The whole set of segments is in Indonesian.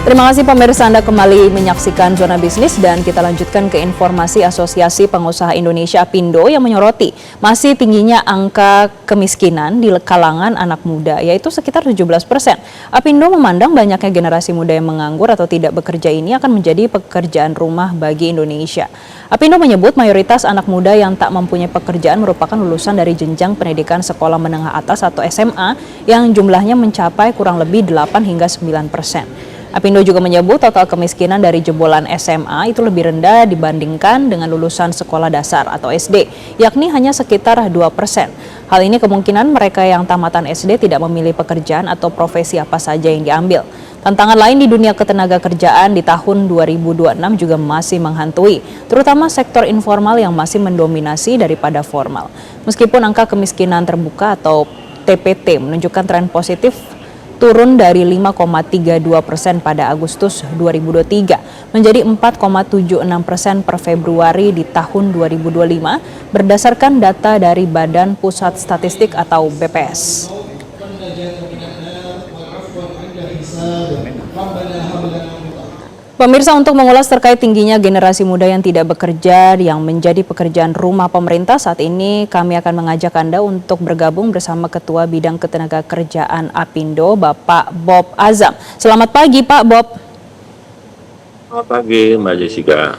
Terima kasih pemirsa, Anda kembali menyaksikan Zona Bisnis dan kita lanjutkan ke informasi Asosiasi Pengusaha Indonesia APindo yang menyoroti masih tingginya angka kemiskinan di kalangan anak muda, yaitu sekitar 17%. APindo memandang banyaknya generasi muda yang menganggur atau tidak bekerja ini akan menjadi pekerjaan rumah bagi Indonesia. APindo menyebut mayoritas anak muda yang tak mempunyai pekerjaan merupakan lulusan dari jenjang pendidikan sekolah menengah atas atau SMA yang jumlahnya mencapai kurang lebih 8 hingga 9%. APindo juga menyebut total kemiskinan dari jebolan SMA itu lebih rendah dibandingkan dengan lulusan sekolah dasar atau SD, yakni hanya sekitar 2%. Hal ini kemungkinan mereka yang tamatan SD tidak memilih pekerjaan atau profesi apa saja yang diambil. Tantangan lain di dunia ketenagakerjaan di tahun 2026 juga masih menghantui, terutama sektor informal yang masih mendominasi daripada formal. Meskipun angka kemiskinan terbuka atau TPT menunjukkan tren positif, turun dari 5,32% pada Agustus 2023 menjadi 4,76% per Februari di tahun 2025 berdasarkan data dari Badan Pusat Statistik atau BPS. Pemirsa, untuk mengulas terkait tingginya generasi muda yang tidak bekerja yang menjadi pekerjaan rumah pemerintah, saat ini kami akan mengajak Anda untuk bergabung bersama Ketua Bidang Ketenagakerjaan APindo, Bapak Bob Azam. Selamat pagi, Pak Bob. Selamat pagi, Mbak Jessica.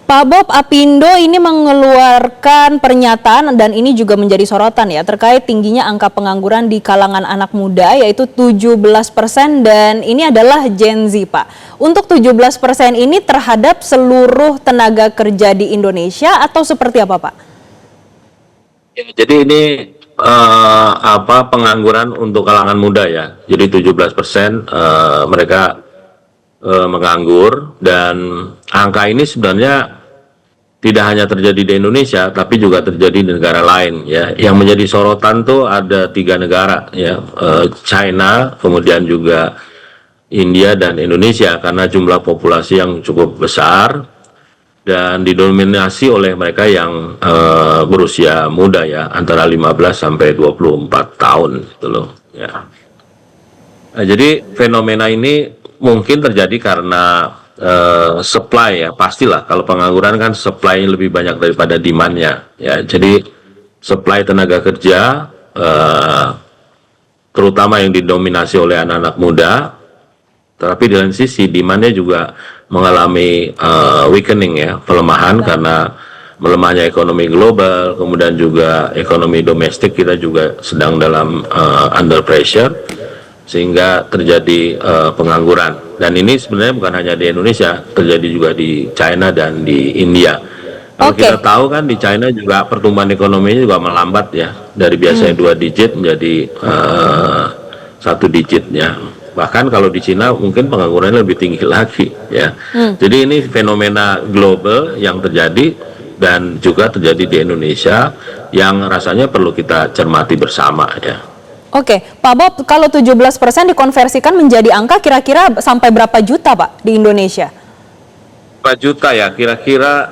Pak Bob, APindo ini mengeluarkan pernyataan dan ini juga menjadi sorotan ya terkait tingginya angka pengangguran di kalangan anak muda yaitu 17% dan ini adalah Gen Z, Pak. Untuk 17% ini terhadap seluruh tenaga kerja di Indonesia atau seperti apa, Pak? Ya, jadi ini pengangguran untuk kalangan muda ya. Jadi 17% mereka menganggur dan angka ini sebenarnya tidak hanya terjadi di Indonesia tapi juga terjadi di negara lain ya. Yang menjadi sorotan tuh ada 3 negara ya, China, kemudian juga India dan Indonesia karena jumlah populasi yang cukup besar dan didominasi oleh mereka yang berusia muda ya, antara 15 sampai 24 tahun gitu loh ya. Nah, jadi fenomena ini mungkin terjadi karena supply ya, pastilah kalau pengangguran kan supply lebih banyak daripada demand-nya ya. Jadi supply tenaga kerja terutama yang didominasi oleh anak-anak muda, tapi di lain sisi demand-nya juga mengalami weakening ya, pelemahan karena melemahnya ekonomi global, kemudian juga ekonomi domestik kita juga sedang dalam under pressure sehingga terjadi pengangguran. Dan ini sebenarnya bukan hanya di Indonesia, terjadi juga di China dan di India. Kalau kita tahu kan di China juga pertumbuhan ekonominya juga melambat ya, dari biasanya 2 digit menjadi 1 digit ya. Bahkan kalau di Cina mungkin penganggurannya lebih tinggi lagi ya. Jadi ini fenomena global yang terjadi dan juga terjadi di Indonesia yang rasanya perlu kita cermati bersama ya. Oke, Pak Bob, kalau 17% dikonversikan menjadi angka kira-kira sampai berapa juta, Pak, di Indonesia? 4 juta ya, kira-kira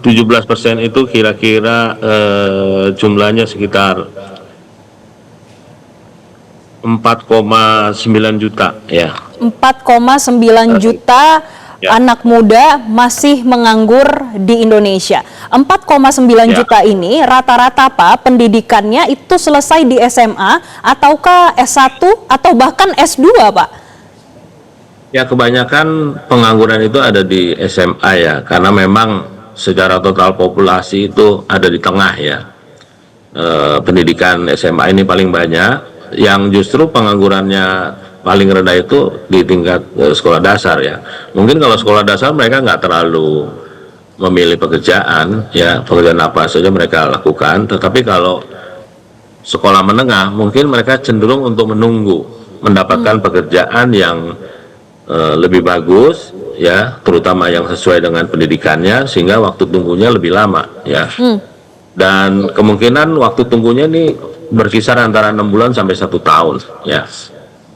17% itu kira-kira jumlahnya sekitar 4,9 juta ya. 4,9 juta ya. Anak muda masih menganggur di Indonesia. 4,9 juta ini rata-rata, Pak, pendidikannya itu selesai di SMA ataukah S1 atau bahkan S2, Pak? Ya, kebanyakan pengangguran itu ada di SMA ya, karena memang secara total populasi itu ada di tengah ya. Pendidikan SMA ini paling banyak. Yang justru penganggurannya paling rendah itu di tingkat sekolah dasar ya. Mungkin kalau sekolah dasar mereka nggak terlalu memilih pekerjaan ya, pekerjaan apa saja mereka lakukan. Tetapi kalau sekolah menengah mungkin mereka cenderung untuk menunggu mendapatkan pekerjaan yang lebih bagus ya, terutama yang sesuai dengan pendidikannya sehingga waktu tunggunya lebih lama ya. Dan kemungkinan waktu tunggunya ini berkisar antara 6 bulan sampai 1 tahun ya.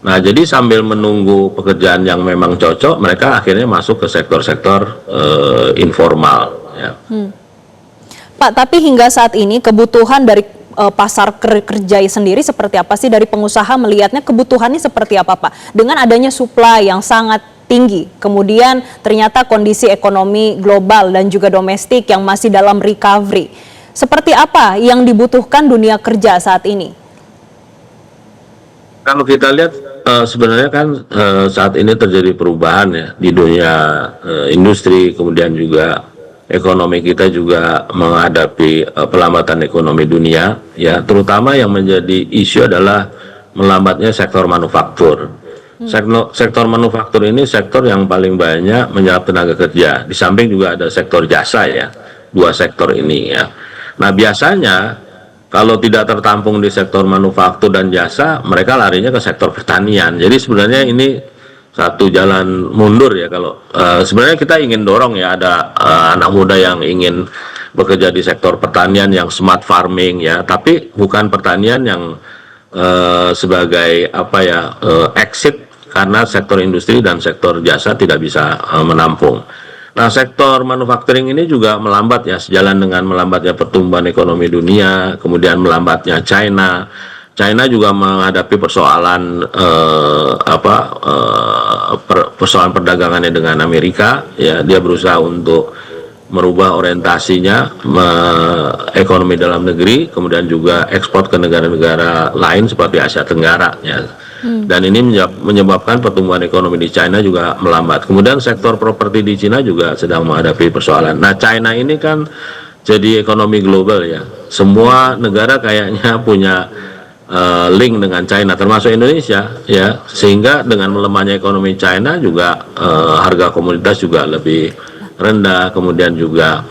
Nah, jadi sambil menunggu pekerjaan yang memang cocok, mereka akhirnya masuk ke sektor-sektor informal ya. Pak, tapi hingga saat ini kebutuhan dari pasar kerja sendiri seperti apa sih, dari pengusaha melihatnya kebutuhannya seperti apa Pak? Dengan adanya supply yang sangat tinggi, kemudian ternyata kondisi ekonomi global dan juga domestik yang masih dalam recovery. Seperti apa yang dibutuhkan dunia kerja saat ini? Kalau kita lihat sebenarnya kan saat ini terjadi perubahan ya di dunia industri, kemudian juga ekonomi kita juga menghadapi pelambatan ekonomi dunia ya, terutama yang menjadi isu adalah melambatnya sektor manufaktur. Sektor manufaktur ini sektor yang paling banyak menyerap tenaga kerja. Di samping juga ada sektor jasa ya, dua sektor ini ya. Nah biasanya kalau tidak tertampung di sektor manufaktur dan jasa, mereka larinya ke sektor pertanian. Jadi sebenarnya ini satu jalan mundur ya. Kalau sebenarnya kita ingin dorong ya, ada anak muda yang ingin bekerja di sektor pertanian yang smart farming ya, tapi bukan pertanian yang sebagai apa ya exit, karena sektor industri dan sektor jasa tidak bisa menampung. Nah, sektor manufacturing ini juga melambat ya, sejalan dengan melambatnya pertumbuhan ekonomi dunia, kemudian melambatnya China. China juga menghadapi persoalan persoalan perdagangannya dengan Amerika. Ya, dia berusaha untuk merubah orientasinya ekonomi dalam negeri, kemudian juga ekspor ke negara-negara lain seperti Asia Tenggara. Ya. Dan ini menyebabkan pertumbuhan ekonomi di China juga melambat. Kemudian sektor properti di China juga sedang menghadapi persoalan. Nah, China ini kan jadi ekonomi global ya. Semua negara kayaknya punya link dengan China, termasuk Indonesia ya. Sehingga dengan melemahnya ekonomi China juga harga komoditas juga lebih rendah. Kemudian juga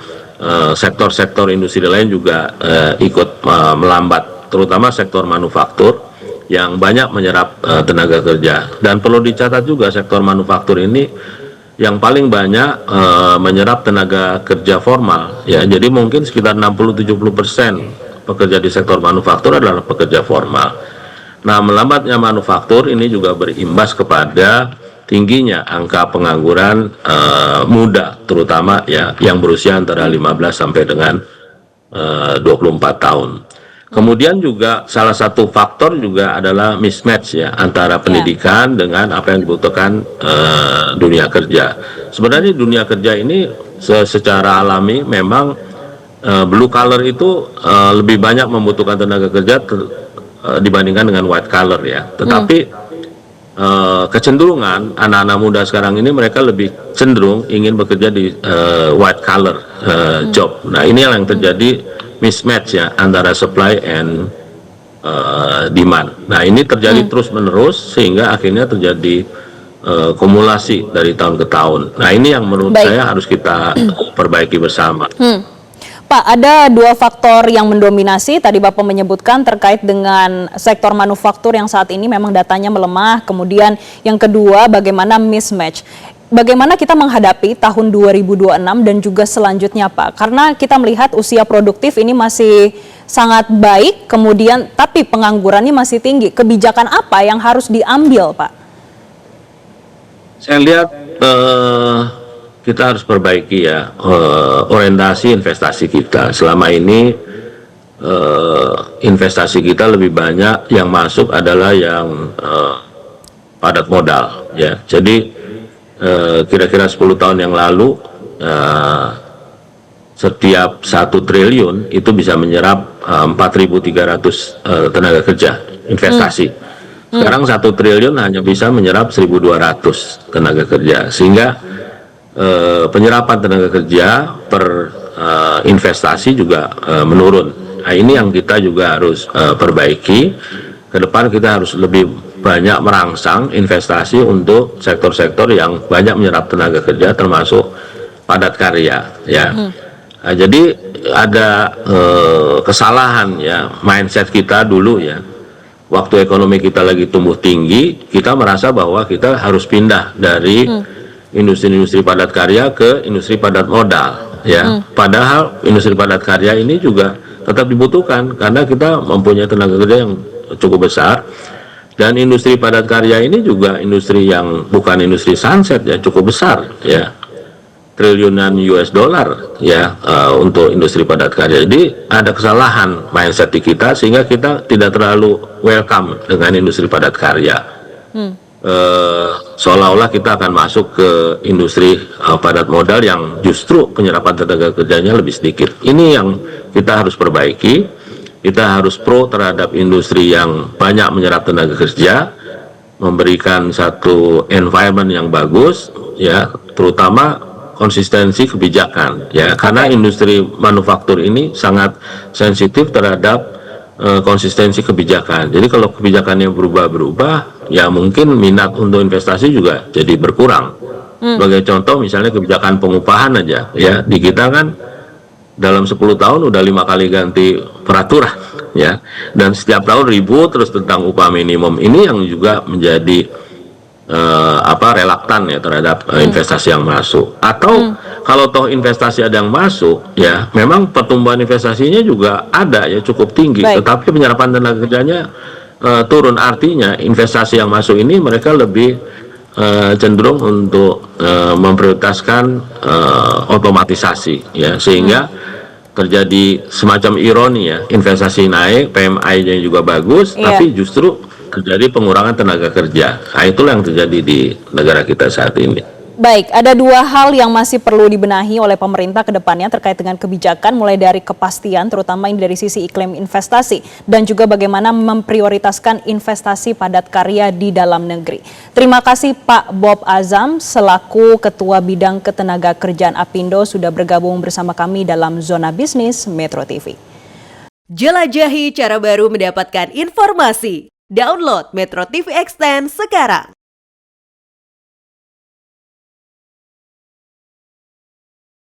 sektor-sektor industri lain juga ikut melambat, terutama sektor manufaktur yang banyak menyerap tenaga kerja. Dan perlu dicatat juga sektor manufaktur ini yang paling banyak menyerap tenaga kerja formal ya. Jadi mungkin sekitar 60-70% pekerja di sektor manufaktur adalah pekerja formal. Nah, melambatnya manufaktur ini juga berimbas kepada tingginya angka pengangguran muda, terutama ya yang berusia antara 15 sampai dengan 24 tahun. Kemudian juga salah satu faktor juga adalah mismatch ya antara pendidikan dengan apa yang dibutuhkan dunia kerja. Sebenarnya dunia kerja ini secara alami memang blue collar itu lebih banyak membutuhkan tenaga kerja dibandingkan dengan white collar ya. Tetapi kecenderungan anak-anak muda sekarang ini mereka lebih cenderung ingin bekerja di white collar job. Nah, ini yang terjadi mismatch ya antara supply and demand. Nah, ini terjadi terus-menerus sehingga akhirnya terjadi kumulasi dari tahun ke tahun. Nah, ini yang menurut saya harus kita perbaiki bersama. Pak, ada dua faktor yang mendominasi. Tadi Bapak menyebutkan terkait dengan sektor manufaktur yang saat ini memang datanya melemah. Kemudian yang kedua, bagaimana mismatch. Bagaimana kita menghadapi tahun 2026 dan juga selanjutnya Pak? Karena kita melihat usia produktif ini masih sangat baik, kemudian tapi penganggurannya masih tinggi. Kebijakan apa yang harus diambil Pak? Saya lihat kita harus perbaiki ya orientasi investasi kita. Selama ini investasi kita lebih banyak yang masuk adalah yang padat modal ya. Jadi kira-kira 10 tahun yang lalu setiap 1 triliun itu bisa menyerap 4.300 tenaga kerja investasi. Sekarang 1 triliun hanya bisa menyerap 1.200 tenaga kerja, sehingga penyerapan tenaga kerja per investasi juga menurun. Nah, ini yang kita juga harus perbaiki. Ke depan kita harus lebih banyak merangsang investasi untuk sektor-sektor yang banyak menyerap tenaga kerja, termasuk padat karya ya. Nah, jadi ada kesalahan ya mindset kita dulu ya. Waktu ekonomi kita lagi tumbuh tinggi, kita merasa bahwa kita harus pindah dari industri-industri padat karya ke industri padat modal ya. Padahal industri padat karya ini juga tetap dibutuhkan karena kita mempunyai tenaga kerja yang cukup besar. Dan industri padat karya ini juga industri yang bukan industri sunset ya, cukup besar ya. triliunan US dollar ya untuk industri padat karya. Jadi ada kesalahan mindset di kita sehingga kita tidak terlalu welcome dengan industri padat karya. Seolah-olah kita akan masuk ke industri padat modal yang justru penyerapan tenaga kerjanya lebih sedikit. Ini yang kita harus perbaiki. Kita harus pro terhadap industri yang banyak menyerap tenaga kerja, memberikan satu environment yang bagus, ya, terutama konsistensi kebijakan, ya, karena industri manufaktur ini sangat sensitif terhadap konsistensi kebijakan. Jadi kalau kebijakannya berubah-berubah, ya mungkin minat untuk investasi juga jadi berkurang. Sebagai contoh, misalnya kebijakan pengupahan aja, ya, di kita kan dalam 10 tahun udah 5 kali ganti peraturan, ya, dan setiap tahun ribut terus tentang upah minimum. Ini yang juga menjadi relaktan ya terhadap investasi yang masuk. Atau kalau toh investasi ada yang masuk, ya memang pertumbuhan investasinya juga ada ya cukup tinggi. Baik. Tetapi penyerapan tenaga kerjanya turun. Artinya investasi yang masuk ini mereka lebih cenderung untuk memprioritaskan otomatisasi, ya, sehingga terjadi semacam ironi ya, investasi naik, PMI-nya juga bagus, tapi justru terjadi pengurangan tenaga kerja. Nah, itulah yang terjadi di negara kita saat ini. Baik, ada dua hal yang masih perlu dibenahi oleh pemerintah ke depannya terkait dengan kebijakan, mulai dari kepastian, terutama ini dari sisi iklim investasi, dan juga bagaimana memprioritaskan investasi padat karya di dalam negeri. Terima kasih Pak Bob Azam, selaku Ketua Bidang Ketenaga Kerjaan Apindo, sudah bergabung bersama kami dalam Zona Bisnis Metro TV. Jelajahi cara baru mendapatkan informasi. Download Metro TV Extend sekarang.